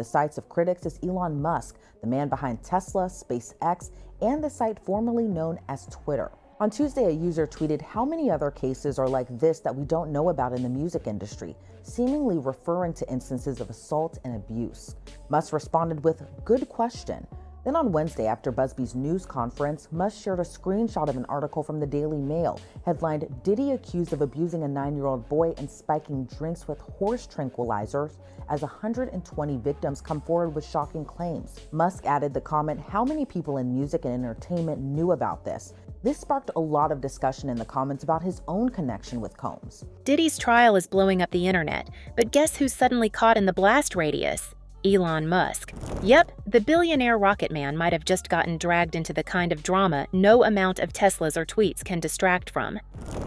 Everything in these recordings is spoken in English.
the sights of critics is Elon Musk, the man behind Tesla, SpaceX, and the site formerly known as Twitter. On Tuesday, a user tweeted, "How many other cases are like this that we don't know about in the music industry?" seemingly referring to instances of assault and abuse. Musk responded with, "Good question." Then on Wednesday, after Busby's news conference, Musk shared a screenshot of an article from the Daily Mail, headlined, "Diddy accused of abusing a 9-year-old boy and spiking drinks with horse tranquilizers," as 120 victims come forward with shocking claims. Musk added the comment, "How many people in music and entertainment knew about this?" This sparked a lot of discussion in the comments about his own connection with Combs. Diddy's trial is blowing up the internet, but guess who's suddenly caught in the blast radius? Elon Musk. Yep, the billionaire rocket man might have just gotten dragged into the kind of drama no amount of Teslas or tweets can distract from.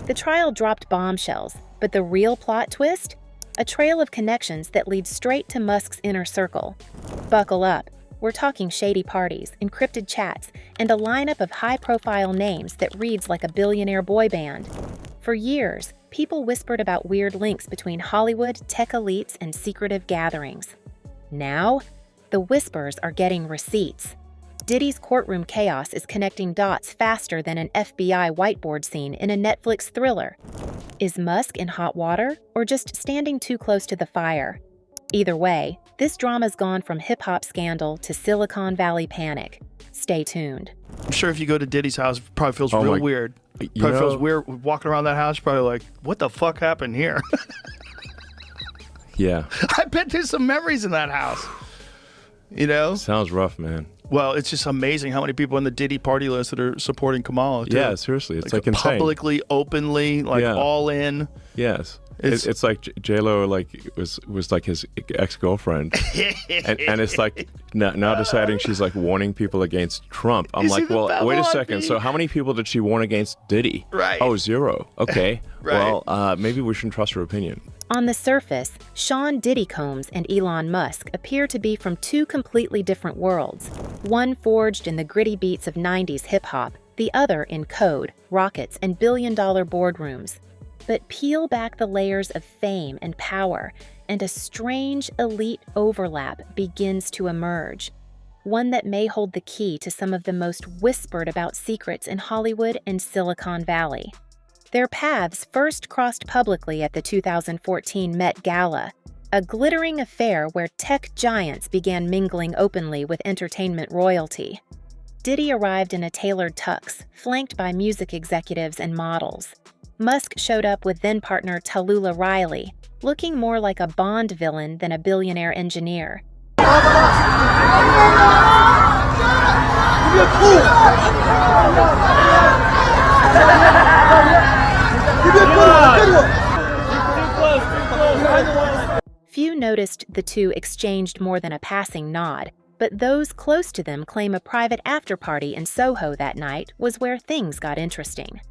The trial dropped bombshells, but the real plot twist? A trail of connections that leads straight to Musk's inner circle. Buckle up. We're talking shady parties, encrypted chats, and a lineup of high-profile names that reads like a billionaire boy band. For years, people whispered about weird links between Hollywood, tech elites, and secretive gatherings. Now, the whispers are getting receipts. Diddy's courtroom chaos is connecting dots faster than an FBI whiteboard scene in a Netflix thriller. Is Musk in hot water or just standing too close to the fire? Either way, this drama's gone from hip-hop scandal to Silicon Valley panic. Stay tuned. I'm sure if you go to Diddy's house, it probably feels real weird. Probably feels weird walking around that house. Probably like, what the fuck happened here? Yeah. I bet there's some memories in that house. You know? Sounds rough, man. Well, it's just amazing how many people on the Diddy party list that are supporting Kamala, too. Yeah, seriously. It's like insane. Publicly, openly, all in. Yes. It's like J-Lo was like his ex-girlfriend. and it's like now deciding she's like warning people against Trump. I'm like, well, wait a second. So how many people did she warn against Diddy? Right. Oh, 0. Okay. Right. Well, maybe we shouldn't trust her opinion. On the surface, Sean Diddy Combs and Elon Musk appear to be from two completely different worlds. One forged in the gritty beats of 90s hip-hop, the other in code, rockets, and billion-dollar boardrooms. But peel back the layers of fame and power, and a strange elite overlap begins to emerge. One that may hold the key to some of the most whispered about secrets in Hollywood and Silicon Valley. Their paths first crossed publicly at the 2014 Met Gala, a glittering affair where tech giants began mingling openly with entertainment royalty. Diddy arrived in a tailored tux, flanked by music executives and models. Musk showed up with then-partner Tallulah Riley, looking more like a Bond villain than a billionaire engineer. Few noticed the two exchanged more than a passing nod, but those close to them claim a private after-party in Soho that night was where things got interesting.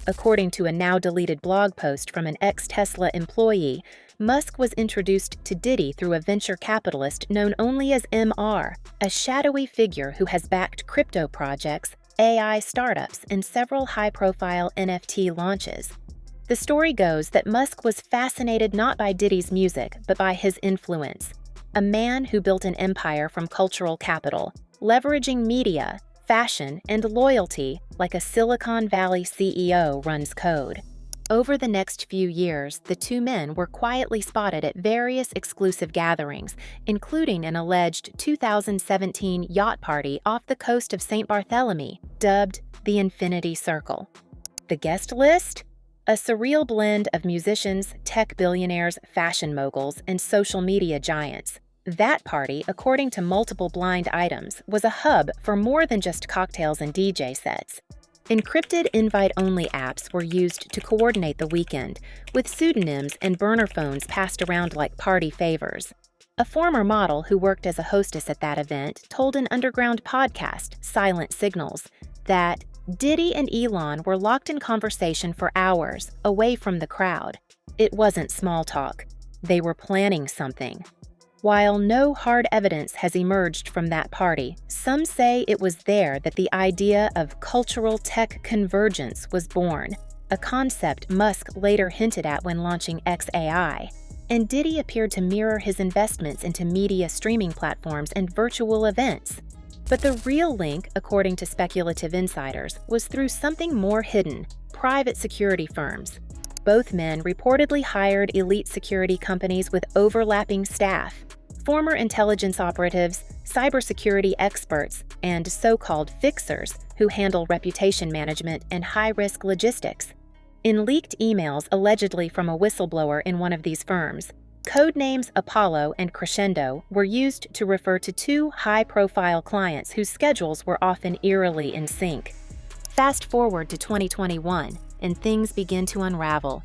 According to a now-deleted blog post from an ex-Tesla employee, Musk was introduced to Diddy through a venture capitalist known only as MR, a shadowy figure who has backed crypto projects, AI startups, and several high-profile NFT launches. The story goes that Musk was fascinated not by Diddy's music, but by his influence. A man who built an empire from cultural capital, leveraging media, fashion, and loyalty like a Silicon Valley CEO runs code. Over the next few years, the two men were quietly spotted at various exclusive gatherings, including an alleged 2017 yacht party off the coast of St. Barthélemy, dubbed the Infinity Circle. The guest list? A surreal blend of musicians, tech billionaires, fashion moguls, and social media giants. That party, according to multiple blind items, was a hub for more than just cocktails and DJ sets. Encrypted invite-only apps were used to coordinate the weekend, with pseudonyms and burner phones passed around like party favors. A former model who worked as a hostess at that event told an underground podcast, Silent Signals, that Diddy and Elon were locked in conversation for hours, away from the crowd. It wasn't small talk. They were planning something. While no hard evidence has emerged from that party, some say it was there that the idea of cultural tech convergence was born, a concept Musk later hinted at when launching xAI. and Diddy appeared to mirror his investments into media streaming platforms and virtual events. But the real link, according to speculative insiders, was through something more hidden: private security firms. Both men reportedly hired elite security companies with overlapping staff, former intelligence operatives, cybersecurity experts, and so-called fixers who handle reputation management and high-risk logistics. In leaked emails allegedly from a whistleblower in one of these firms, code names Apollo and Crescendo were used to refer to two high-profile clients whose schedules were often eerily in sync. Fast forward to 2021, and things begin to unravel.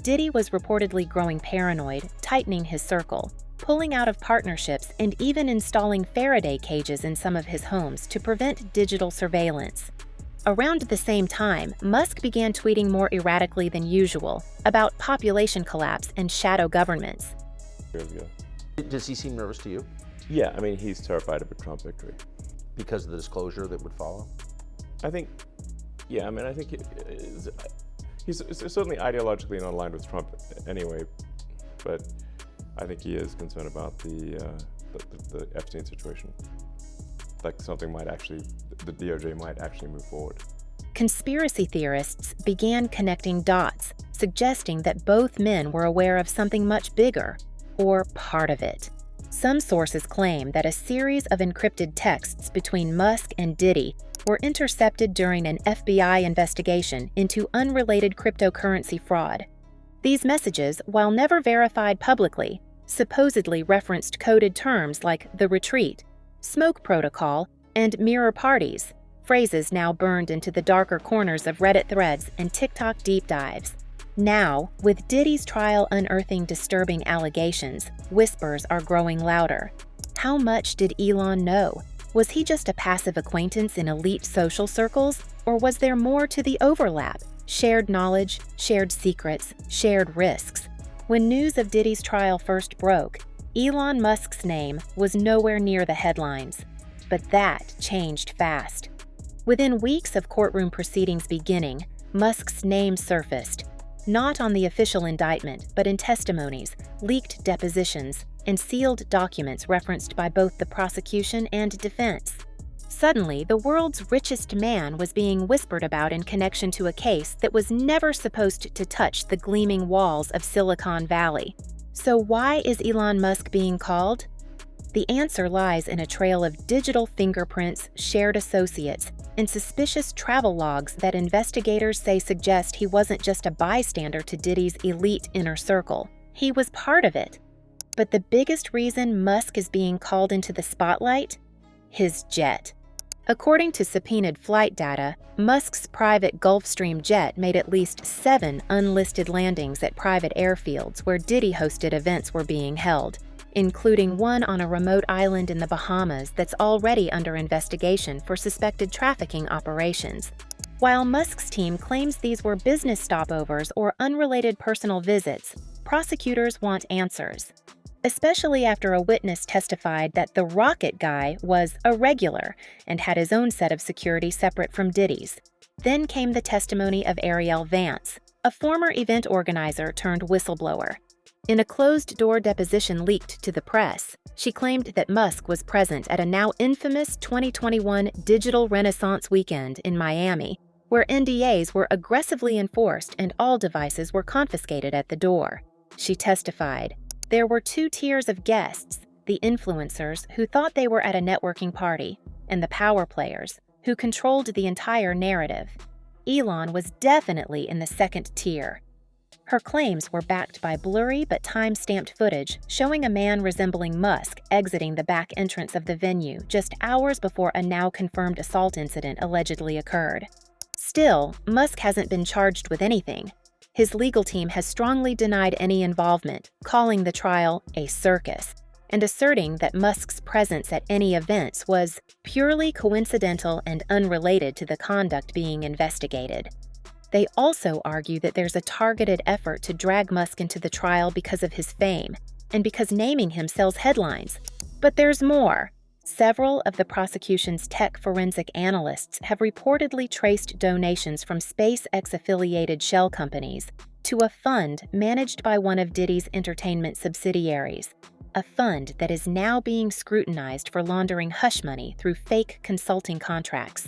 Diddy was reportedly growing paranoid, tightening his circle, pulling out of partnerships, and even installing Faraday cages in some of his homes to prevent digital surveillance. Around the same time, Musk began tweeting more erratically than usual about population collapse and shadow governments. Does he seem nervous to you? Yeah, I mean, he's terrified of a Trump victory. Because of the disclosure that would follow? I think he's certainly ideologically not aligned with Trump anyway, but I think he is concerned about the Epstein situation. Like something might actually, the DOJ might actually move forward. Conspiracy theorists began connecting dots, suggesting that both men were aware of something much bigger, or part of it. Some sources claim that a series of encrypted texts between Musk and Diddy were intercepted during an FBI investigation into unrelated cryptocurrency fraud. These messages, while never verified publicly, supposedly referenced coded terms like the retreat, smoke protocol, and mirror parties, phrases now burned into the darker corners of Reddit threads and TikTok deep dives. Now, with Diddy's trial unearthing disturbing allegations, whispers are growing louder. How much did Elon know? Was he just a passive acquaintance in elite social circles, or was there more to the overlap? Shared knowledge, shared secrets, shared risks. When news of Diddy's trial first broke, Elon Musk's name was nowhere near the headlines. But that changed fast. Within weeks of courtroom proceedings beginning, Musk's name surfaced, not on the official indictment, but in testimonies, leaked depositions, and sealed documents referenced by both the prosecution and defense. Suddenly, the world's richest man was being whispered about in connection to a case that was never supposed to touch the gleaming walls of Silicon Valley. So why is Elon Musk being called? The answer lies in a trail of digital fingerprints, shared associates, and suspicious travel logs that investigators say suggest he wasn't just a bystander to Diddy's elite inner circle. He was part of it. But the biggest reason Musk is being called into the spotlight? His jet. According to subpoenaed flight data, Musk's private Gulfstream jet made at least 7 unlisted landings at private airfields where Diddy-hosted events were being held, including one on a remote island in the Bahamas that's already under investigation for suspected trafficking operations. While Musk's team claims these were business stopovers or unrelated personal visits, prosecutors want answers, especially after a witness testified that the rocket guy was a regular and had his own set of security separate from Diddy's. Then came the testimony of Arielle Vance, a former event organizer turned whistleblower. In a closed-door deposition leaked to the press, she claimed that Musk was present at a now infamous 2021 Digital Renaissance weekend in Miami, where NDAs were aggressively enforced and all devices were confiscated at the door. She testified, there were 2 tiers of guests, the influencers who thought they were at a networking party, and the power players, who controlled the entire narrative. Elon was definitely in the second tier. Her claims were backed by blurry but time-stamped footage showing a man resembling Musk exiting the back entrance of the venue just hours before a now-confirmed assault incident allegedly occurred. Still, Musk hasn't been charged with anything. His legal team has strongly denied any involvement, calling the trial a circus, and asserting that Musk's presence at any events was purely coincidental and unrelated to the conduct being investigated. They also argue that there's a targeted effort to drag Musk into the trial because of his fame, and because naming him sells headlines. But there's more. Several of the prosecution's tech forensic analysts have reportedly traced donations from SpaceX-affiliated shell companies to a fund managed by one of Diddy's entertainment subsidiaries, a fund that is now being scrutinized for laundering hush money through fake consulting contracts.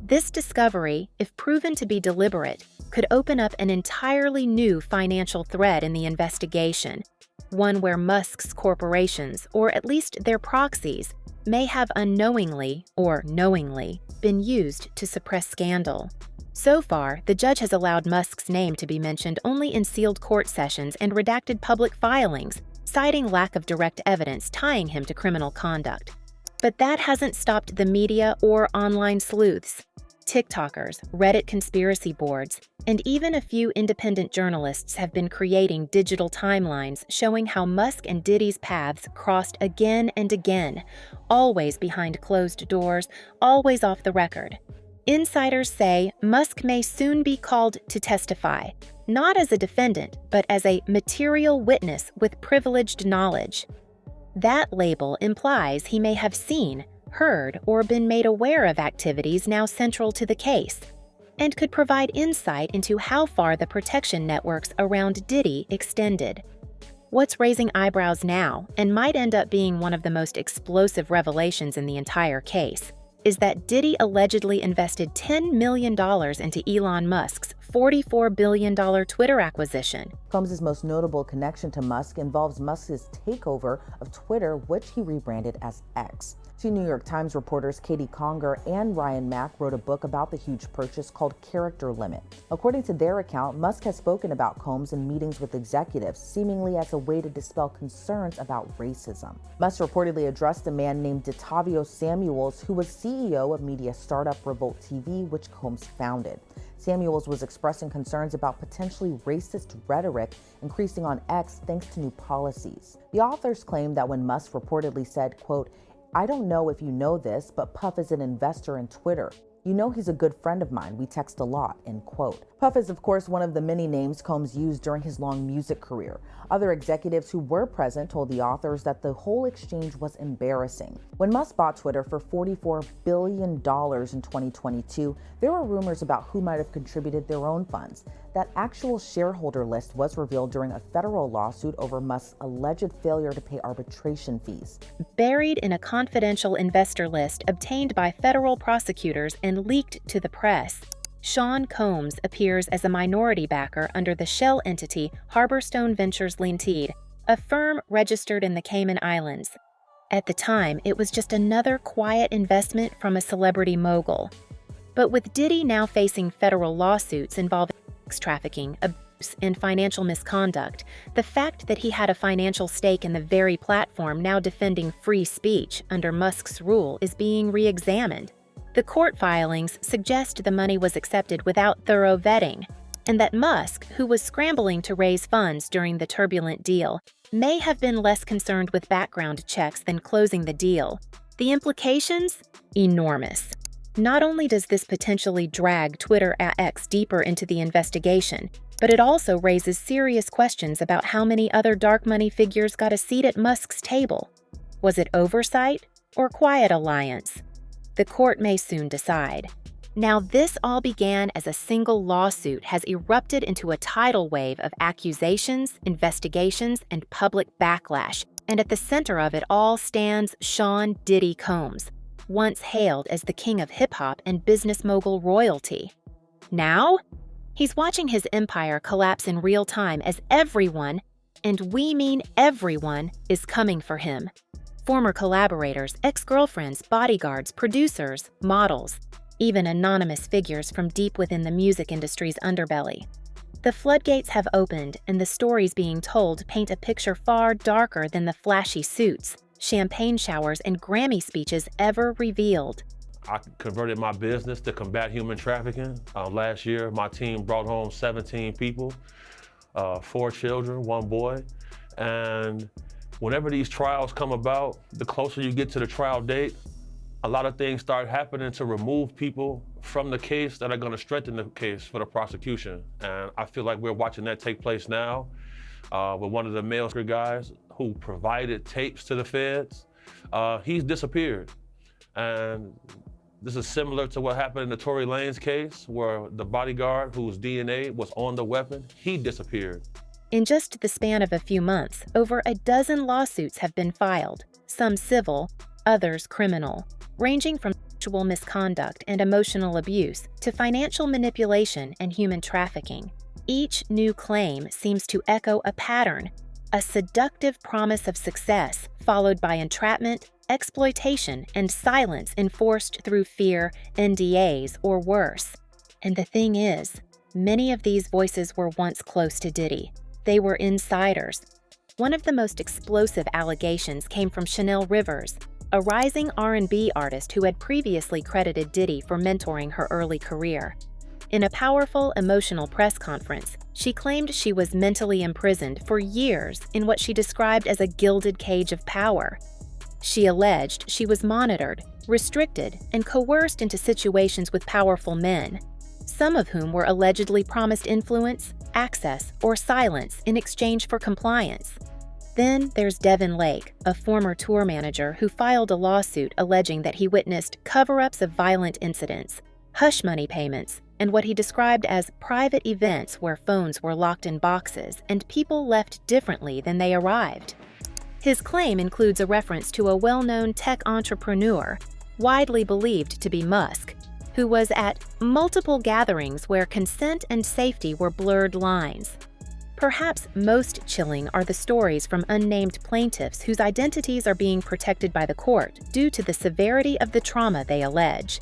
This discovery, if proven to be deliberate, could open up an entirely new financial thread in the investigation, one where Musk's corporations, or at least their proxies, may have unknowingly or knowingly been used to suppress scandal. So far, the judge has allowed Musk's name to be mentioned only in sealed court sessions and redacted public filings, citing lack of direct evidence tying him to criminal conduct. But that hasn't stopped the media or online sleuths. TikTokers, Reddit conspiracy boards, and even a few independent journalists have been creating digital timelines showing how Musk and Diddy's paths crossed again and again, always behind closed doors, always off the record. Insiders say Musk may soon be called to testify, not as a defendant, but as a material witness with privileged knowledge. That label implies he may have seen, heard, or been made aware of activities now central to the case, and could provide insight into how far the protection networks around Diddy extended. What's raising eyebrows now, and might end up being one of the most explosive revelations in the entire case, is that Diddy allegedly invested $10 million into Elon Musk's $44 billion Twitter acquisition. Combs' most notable connection to Musk involves Musk's takeover of Twitter, which he rebranded as X. Two New York Times reporters, Katie Conger and Ryan Mack, wrote a book about the huge purchase called Character Limit. According to their account, Musk has spoken about Combs in meetings with executives, seemingly as a way to dispel concerns about racism. Musk reportedly addressed a man named Detavio Samuels, who was CEO of media startup Revolt TV, which Combs founded. Samuels was expressing concerns about potentially racist rhetoric increasing on X thanks to new policies. The authors claim that when Musk reportedly said, quote, "I don't know if you know this, but Puff is an investor in Twitter. You know he's a good friend of mine. We text a lot," end quote. Puff is, of course, one of the many names Combs used during his long music career. Other executives who were present told the authors that the whole exchange was embarrassing. When Musk bought Twitter for $44 billion in 2022, there were rumors about who might have contributed their own funds. That actual shareholder list was revealed during a federal lawsuit over Musk's alleged failure to pay arbitration fees. Buried in a confidential investor list obtained by federal prosecutors and leaked to the press, Sean Combs appears as a minority backer under the shell entity Harborstone Ventures Limited, a firm registered in the Cayman Islands. At the time, it was just another quiet investment from a celebrity mogul. But with Diddy now facing federal lawsuits involving sex trafficking, abuse, and financial misconduct, the fact that he had a financial stake in the very platform now defending free speech under Musk's rule is being re-examined. The court filings suggest the money was accepted without thorough vetting, and that Musk, who was scrambling to raise funds during the turbulent deal, may have been less concerned with background checks than closing the deal. The implications? Enormous. Not only does this potentially drag Twitter X deeper into the investigation, but it also raises serious questions about how many other dark money figures got a seat at Musk's table. Was it oversight or quiet alliance? The court may soon decide. Now, this all began as a single lawsuit has erupted into a tidal wave of accusations, investigations, and public backlash, and at the center of it all stands Sean Diddy Combs, once hailed as the king of hip-hop and business mogul royalty. Now, he's watching his empire collapse in real time as everyone, and we mean everyone, is coming for him. Former collaborators, ex-girlfriends, bodyguards, producers, models, even anonymous figures from deep within the music industry's underbelly. The floodgates have opened, and the stories being told paint a picture far darker than the flashy suits, champagne showers, and Grammy speeches ever revealed. I converted my business to combat human trafficking. Last year, my team brought home 17 people, 4 children, 1 boy, and whenever these trials come about, the closer you get to the trial date, a lot of things start happening to remove people from the case that are going to strengthen the case for the prosecution. And I feel like we're watching that take place now with one of the male guys who provided tapes to the feds. He's disappeared. And This is similar to what happened in the Tory Lanez case, where the bodyguard whose DNA was on the weapon, he disappeared. In just the span of a few months, over a dozen lawsuits have been filed, some civil, others criminal, ranging from sexual misconduct and emotional abuse to financial manipulation and human trafficking. Each new claim seems to echo a pattern, a seductive promise of success followed by entrapment, exploitation, and silence enforced through fear, NDAs, or worse. And the thing is, many of these voices were once close to Diddy. They were insiders. One of the most explosive allegations came from Chanel Rivers, a rising R&B artist who had previously credited Diddy for mentoring her early career. In a powerful, emotional press conference, she claimed she was mentally imprisoned for years in what she described as a gilded cage of power. She alleged she was monitored, restricted, and coerced into situations with powerful men, some of whom were allegedly promised influence, access, or silence in exchange for compliance. Then there's Devin Lake, a former tour manager who filed a lawsuit alleging that he witnessed cover-ups of violent incidents, hush money payments, and what he described as private events where phones were locked in boxes and people left differently than they arrived. His claim includes a reference to a well-known tech entrepreneur, widely believed to be Musk, who was at multiple gatherings where consent and safety were blurred lines. Perhaps most chilling are the stories from unnamed plaintiffs whose identities are being protected by the court due to the severity of the trauma they allege.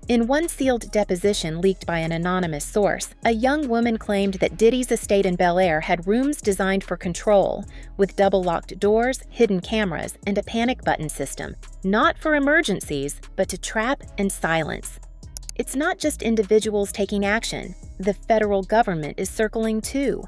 In one sealed deposition leaked by an anonymous source, a young woman claimed that Diddy's estate in Bel Air had rooms designed for control, with double-locked doors, hidden cameras, and a panic button system, not for emergencies, but to trap and silence. It's not just individuals taking action. The federal government is circling too.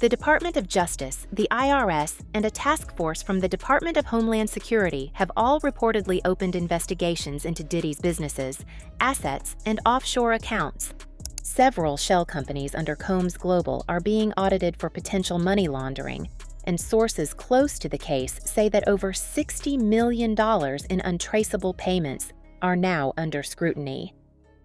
The Department of Justice, the IRS, and a task force from the Department of Homeland Security have all reportedly opened investigations into Diddy's businesses, assets, and offshore accounts. Several shell companies under Combs Global are being audited for potential money laundering, and sources close to the case say that over $60 million in untraceable payments are now under scrutiny.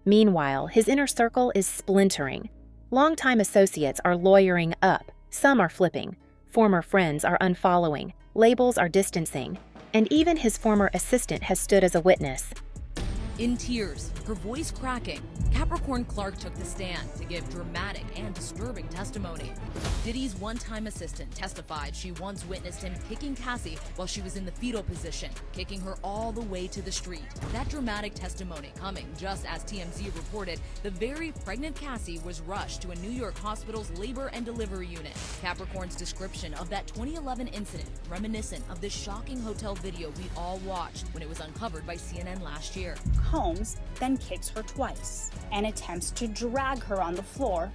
Meanwhile, his inner circle is splintering. Longtime associates are lawyering up. Some are flipping, former friends are unfollowing, labels are distancing, and even his former assistant has stood as a witness. In tears, her voice cracking, Capricorn Clark took the stand to give dramatic and disturbing testimony. Diddy's one-time assistant testified she once witnessed him kicking Cassie while she was in the fetal position, kicking her all the way to the street. That dramatic testimony coming just as TMZ reported the very pregnant Cassie was rushed to a New York hospital's labor and delivery unit. Capricorn's description of that 2011 incident reminiscent of the shocking hotel video we all watched when it was uncovered by CNN last year. Combs then kicks her twice and attempts to drag her on the floor.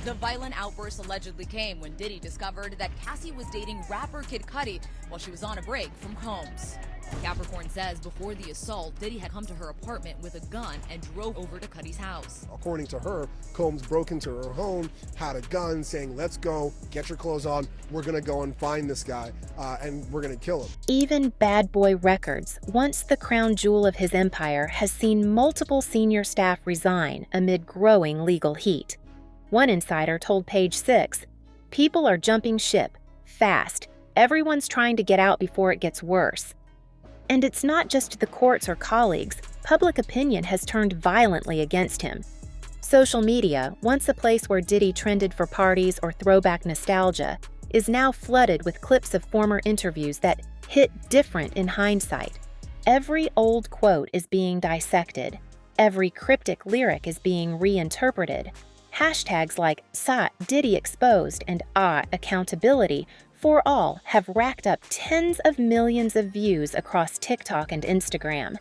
The violent outburst allegedly came when Diddy discovered that Cassie was dating rapper Kid Cudi while she was on a break from Combs. Capricorn says before the assault, Diddy had come to her apartment with a gun and drove over to Cudi's house. According to her, Combs broke into her home, had a gun, saying, "Let's go, get your clothes on, we're gonna go and find this guy, and we're gonna kill him." Even Bad Boy Records, once the crown jewel of his empire, has seen multiple senior staff resign amid growing legal heat. One insider told Page 6, "People are jumping ship, fast. Everyone's trying to get out before it gets worse." And it's not just the courts or colleagues. Public opinion has turned violently against him. Social media, once a place where Diddy trended for parties or throwback nostalgia, is now flooded with clips of former interviews that hit different in hindsight. Every old quote is being dissected. Every cryptic lyric is being reinterpreted. Hashtags like Diddy exposed and accountability for all have racked up tens of millions of views across TikTok and Instagram.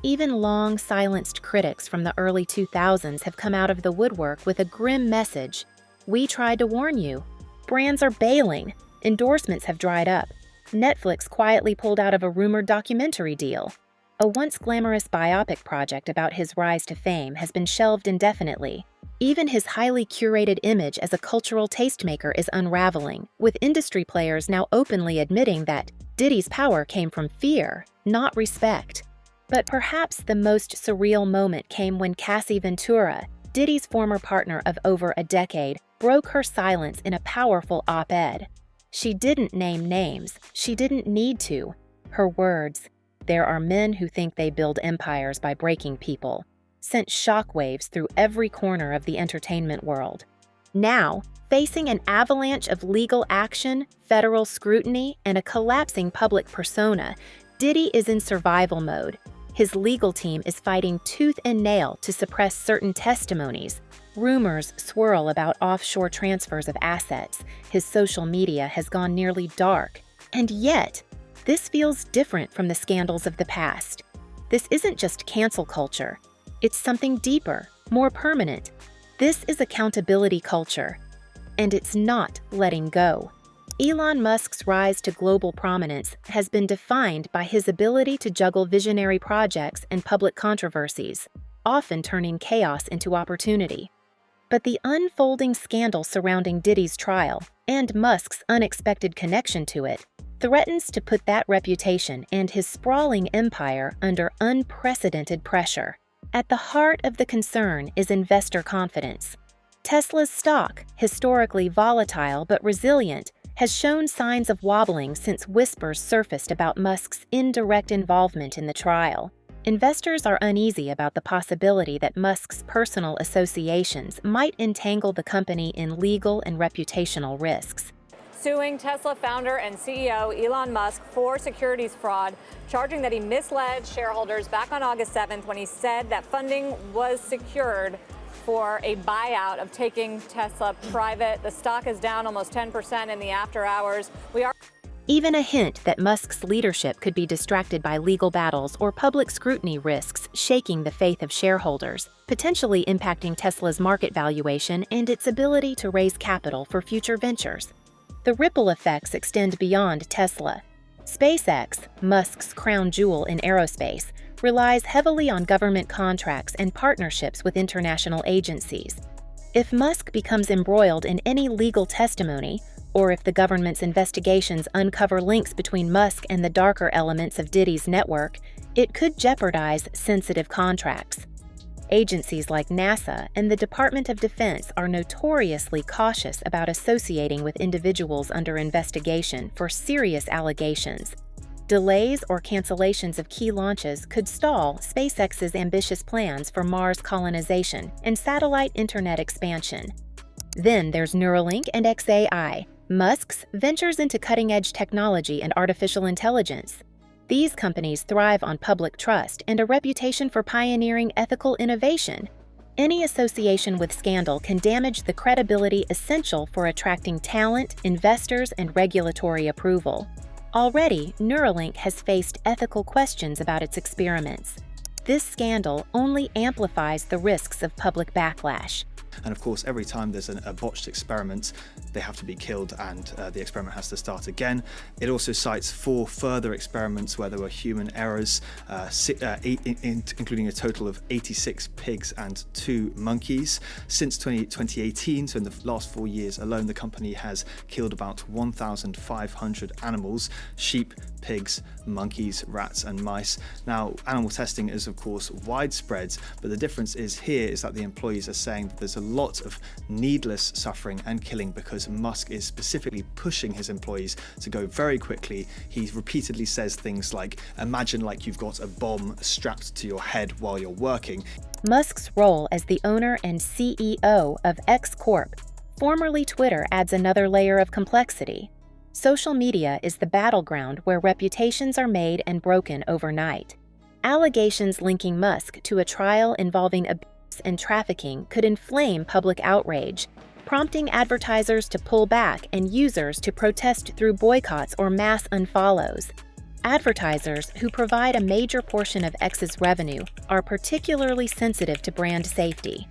Even long-silenced critics from the early 2000s have come out of the woodwork with a grim message. "We tried to warn you." Brands are bailing. Endorsements have dried up. Netflix quietly pulled out of a rumored documentary deal. A once glamorous biopic project about his rise to fame has been shelved indefinitely. Even his highly curated image as a cultural tastemaker is unraveling, with industry players now openly admitting that Diddy's power came from fear, not respect. But perhaps the most surreal moment came when Cassie Ventura, Diddy's former partner of over a decade, broke her silence in a powerful op-ed. She didn't name names. She didn't need to. Her words, "There are men who think they build empires by breaking people," sent shockwaves through every corner of the entertainment world. Now, facing an avalanche of legal action, federal scrutiny, and a collapsing public persona, Diddy is in survival mode. His legal team is fighting tooth and nail to suppress certain testimonies. Rumors swirl about offshore transfers of assets. His social media has gone nearly dark. And yet, this feels different from the scandals of the past. This isn't just cancel culture. It's something deeper, more permanent. This is accountability culture. And it's not letting go. Elon Musk's rise to global prominence has been defined by his ability to juggle visionary projects and public controversies, often turning chaos into opportunity. But the unfolding scandal surrounding Diddy's trial, and Musk's unexpected connection to it, threatens to put that reputation and his sprawling empire under unprecedented pressure. At the heart of the concern is investor confidence. Tesla's stock, historically volatile but resilient, has shown signs of wobbling since whispers surfaced about Musk's indirect involvement in the trial. Investors are uneasy about the possibility that Musk's personal associations might entangle the company in legal and reputational risks. Suing Tesla founder and CEO Elon Musk for securities fraud, charging that he misled shareholders back on August 7th when he said that funding was secured for a buyout of taking Tesla private. The stock is down almost 10% in the after hours. Even a hint that Musk's leadership could be distracted by legal battles or public scrutiny risks shaking the faith of shareholders, potentially impacting Tesla's market valuation and its ability to raise capital for future ventures. The ripple effects extend beyond Tesla. SpaceX, Musk's crown jewel in aerospace, relies heavily on government contracts and partnerships with international agencies. If Musk becomes embroiled in any legal testimony, or if the government's investigations uncover links between Musk and the darker elements of Diddy's network, it could jeopardize sensitive contracts. Agencies like NASA and the Department of Defense are notoriously cautious about associating with individuals under investigation for serious allegations. Delays or cancellations of key launches could stall SpaceX's ambitious plans for Mars colonization and satellite internet expansion. Then there's Neuralink and xAI, Musk's ventures into cutting-edge technology and artificial intelligence. These companies thrive on public trust and a reputation for pioneering ethical innovation. Any association with scandal can damage the credibility essential for attracting talent, investors, and regulatory approval. Already, Neuralink has faced ethical questions about its experiments. This scandal only amplifies the risks of public backlash. And of course, every time there's a botched experiment, they have to be killed and the experiment has to start again. It also cites 4 further experiments where there were human errors, including a total of 86 pigs and 2 monkeys. Since 2018, so in the last 4 years alone, the company has killed about 1,500 animals: sheep, pigs, monkeys, rats, and mice. Now, animal testing is of course widespread, but the difference is that the employees are saying that there's a lot of needless suffering and killing because Musk is specifically pushing his employees to go very quickly. He repeatedly says things like, imagine like you've got a bomb strapped to your head while you're working. Musk's role as the owner and CEO of X Corp, formerly Twitter, adds another layer of complexity. Social media is the battleground where reputations are made and broken overnight. Allegations linking Musk to a trial involving abuse and trafficking could inflame public outrage, prompting advertisers to pull back and users to protest through boycotts or mass unfollows. Advertisers, who provide a major portion of X's revenue, are particularly sensitive to brand safety.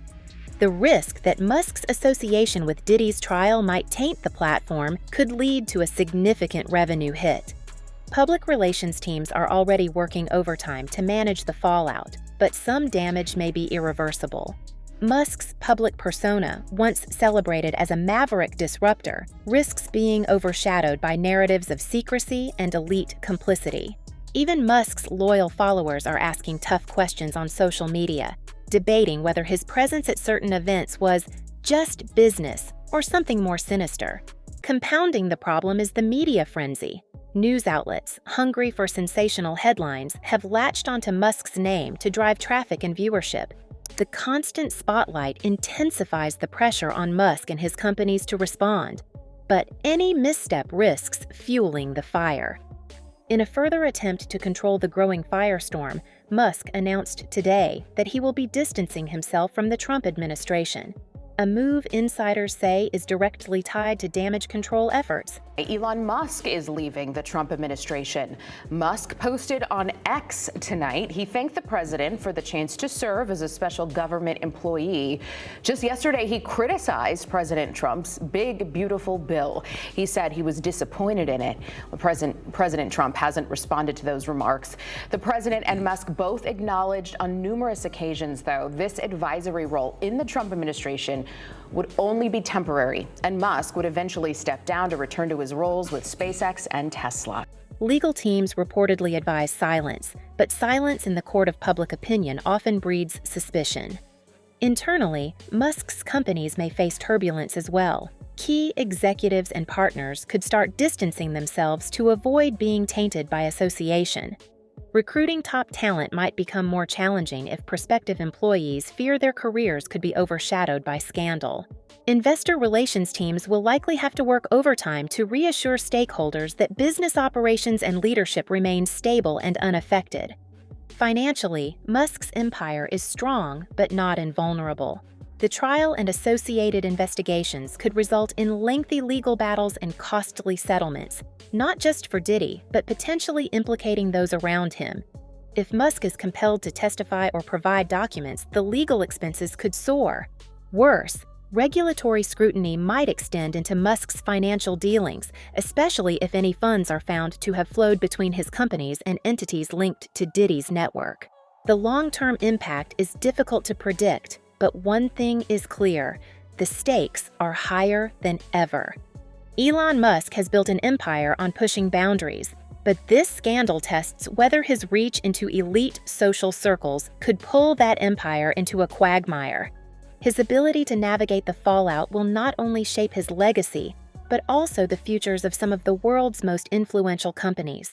The risk that Musk's association with Diddy's trial might taint the platform could lead to a significant revenue hit. Public relations teams are already working overtime to manage the fallout, but some damage may be irreversible. Musk's public persona, once celebrated as a maverick disruptor, risks being overshadowed by narratives of secrecy and elite complicity. Even Musk's loyal followers are asking tough questions on social media, debating whether his presence at certain events was just business or something more sinister. Compounding the problem is the media frenzy. News outlets, hungry for sensational headlines, have latched onto Musk's name to drive traffic and viewership. The constant spotlight intensifies the pressure on Musk and his companies to respond. But any misstep risks fueling the fire. In a further attempt to control the growing firestorm, Musk announced today that he will be distancing himself from the Trump administration, a move insiders say is directly tied to damage control efforts. Elon Musk is leaving the Trump administration. Musk posted on X tonight. He thanked the president for the chance to serve as a special government employee. Just yesterday, he criticized President Trump's big, beautiful bill. He said he was disappointed in it. President Trump hasn't responded to those remarks. The president and Musk both acknowledged on numerous occasions, though, this advisory role in the Trump administration would only be temporary, and Musk would eventually step down to return to his roles with SpaceX and Tesla. Legal teams reportedly advise silence, but silence in the court of public opinion often breeds suspicion. Internally, Musk's companies may face turbulence as well. Key executives and partners could start distancing themselves to avoid being tainted by association. Recruiting top talent might become more challenging if prospective employees fear their careers could be overshadowed by scandal. Investor relations teams will likely have to work overtime to reassure stakeholders that business operations and leadership remain stable and unaffected. Financially, Musk's empire is strong but not invulnerable. The trial and associated investigations could result in lengthy legal battles and costly settlements, not just for Diddy, but potentially implicating those around him. If Musk is compelled to testify or provide documents, the legal expenses could soar. Worse, regulatory scrutiny might extend into Musk's financial dealings, especially if any funds are found to have flowed between his companies and entities linked to Diddy's network. The long-term impact is difficult to predict, but one thing is clear: the stakes are higher than ever. Elon Musk has built an empire on pushing boundaries, but this scandal tests whether his reach into elite social circles could pull that empire into a quagmire. His ability to navigate the fallout will not only shape his legacy, but also the futures of some of the world's most influential companies.